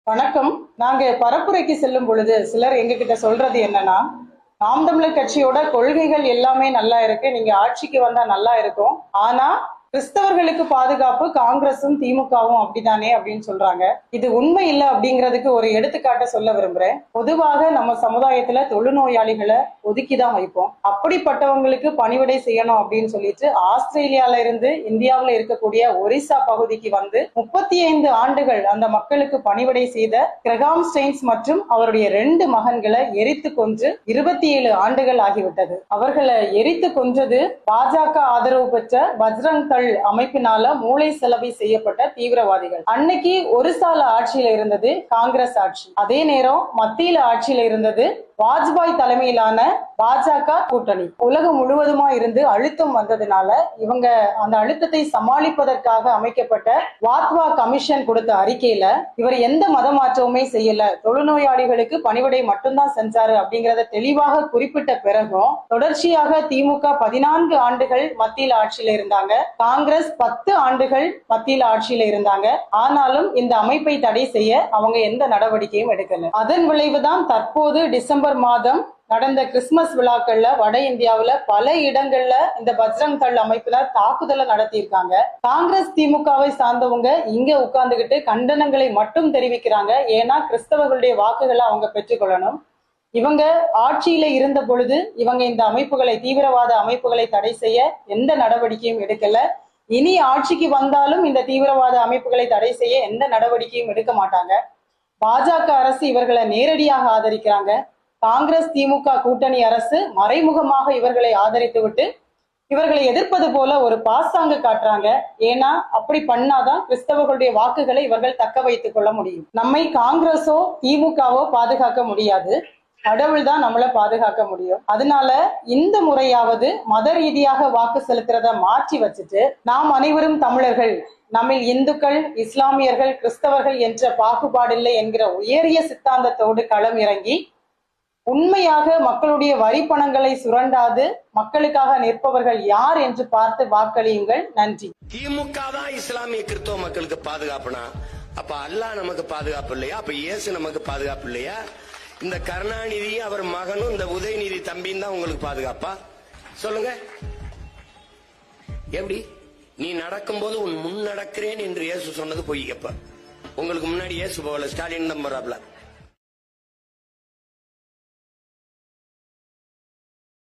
வணக்கம். நாங்க பரப்புரைக்கு செல்லும் பொழுது சிலர் எங்க கிட்ட சொல்றது என்னன்னா, நாம் தமிழர் கட்சியோட கொள்கைகள் எல்லாமே நல்லா இருக்கு, நீங்க ஆட்சிக்கு வந்தா நல்லா இருக்கும், ஆனா கிறிஸ்தவர்களுக்கு பாதுகாப்பு காங்கிரசும் திமுகவும் அப்படித்தானே அப்படின்னு சொல்றாங்க. இது உண்மை இல்லை அப்படிங்கிறதுக்கு ஒரு எடுத்துக்காட்ட சொல்ல விரும்புறேன். பொதுவாக நம்ம சமுதாயத்துல தொழுநோயாளிகளை ஒதுக்கிதான் வைப்போம். அப்படிப்பட்டவங்களுக்கு பணிவிடை செய்யணும் அப்படின்னு சொல்லிட்டு ஆஸ்திரேலியால இருந்து இந்தியாவில இருக்கக்கூடிய ஒரிசா பகுதிக்கு வந்து 35 ஆண்டுகள் அந்த மக்களுக்கு பணிவிடை செய்த கிரகாம் ஸ்டெயின்ஸ் மற்றும் அவருடைய 2 மகன்களை எரித்து கொன்று 27 ஆண்டுகள் ஆகிவிட்டது. அவர்களை எரித்து கொன்றது பாஜக ஆதரவு பெற்ற பஜ்ரங் தள் அமைப்பினால மூளை செலவை செய்யப்பட்ட தீவிரவாதிகள். அன்னைக்கு ஒரிசால ஆட்சியில இருந்தது காங்கிரஸ் ஆட்சி, அதே நேரம் மத்தியில ஆட்சியில இருந்தது வாஜ்பாய் தலைமையிலான பாஜக கூட்டணி. உலகம் முழுவதுமா இருந்து அழுத்தம் வந்ததுனால இவங்க அந்த அழுத்தத்தை சமாளிப்பதற்காக அமைக்கப்பட்ட வாத்வா கமிஷன் கொடுத்த அறிக்கையில இவர் எந்த மத மாற்றமுமே செய்யல, தொழுநோயாளிகளுக்கு பணிவிடை மட்டும்தான் செஞ்சாரு அப்படிங்கறத தெளிவாக குறிப்பிட்ட பிறகும் தொடர்ச்சியாக திமுக 14 ஆண்டுகள் மத்தியில் ஆட்சியில இருந்தாங்க, காங்கிரஸ் 10 ஆண்டுகள் மத்தியில் ஆட்சியில இருந்தாங்க. ஆனாலும் இந்த அமைப்பை தடை செய்ய அவங்க எந்த நடவடிக்கையும் எடுக்கல. அதன் விளைவுதான் தற்போது டிசம்பர் மாதம் நடந்த கிறிஸ்துமஸ் விழாக்கள்ல வட இந்தியாவுல பல இடங்கள்ல இந்த பஜ்ரங் தள் அமைப்புல தாக்குதலை நடத்தியிருக்காங்க. காங்கிரஸ் திமுகவை சார்ந்தவங்க இங்க உட்கார்ந்துகிட்டு கண்டனங்களை மட்டும் தெரிவிக்கிறாங்க. ஏன்னா கிறிஸ்தவர்களுடைய வாக்குகளை அவங்க பெற்றுக்கொள்ளணும். இவங்க ஆட்சியில இருந்த பொழுது இவங்க இந்த அமைப்புகளை, தீவிரவாத அமைப்புகளை தடை செய்ய எந்த நடவடிக்கையும் எடுக்கல. இனி ஆட்சிக்கு வந்தாலும் இந்த தீவிரவாத அமைப்புகளை தடை செய்ய எந்த நடவடிக்கையும் எடுக்க மாட்டாங்க. பாஜக அரசு இவர்களை நேரடியாக ஆதரிக்கிறாங்க. காங்கிரஸ் திமுக கூட்டணி அரசு மறைமுகமாக இவர்களை ஆதரித்து விட்டு இவர்களை எதிர்ப்பது போல ஒரு பாசாங்கு காட்டுறாங்க. ஏன்னா அப்படி பண்ணாதான் கிறிஸ்தவர்களுடைய வாக்குகளை இவர்கள் தக்க வைத்துக் கொள்ள முடியும். நம்மை காங்கிரஸோ திமுகவோ பாதுகாக்க முடியாது, கடவுள் தான் நம்மளை பாதுகாக்க முடியும். அதனால இந்த முறையாவது மத ரீதியாக வாக்கு செலுத்துறத மாற்றி வச்சுட்டு நாம் அனைவரும் தமிழர்கள், நம்ம இந்துக்கள், இஸ்லாமியர்கள், கிறிஸ்தவர்கள் என்ற பாகுபாடில்லை என்கிற உயரிய சித்தாந்தத்தோடு களம் இறங்கி உண்மையாக மக்களுடைய வரி பணங்களை சுரண்டாது மக்களுக்காக நிற்பவர்கள் யார் என்று பார்த்து வாக்களியுங்கள். நன்றி. திமுக தான் இஸ்லாமிய கிறிஸ்தவ மக்களுக்கு பாதுகாப்புனா அப்ப அல்லாஹ் நமக்கு பாதுகாப்பு இல்லையா? அப்ப இயேசு நமக்கு பாதுகாப்பு இல்லையா? இந்த கருணாநிதி அவர் மகனும் இந்த உதயநிதி தம்பியும் தான் உங்களுக்கு பாதுகாப்பா? சொல்லுங்க. எப்படி நீ நடக்கும்போது உன் முன் நடக்கிறேன் என்று இயேசு சொன்னது பொய். எப்ப உங்களுக்கு முன்னாடி இயேசு போகல, ஸ்டாலின் தான் போறாப்ல.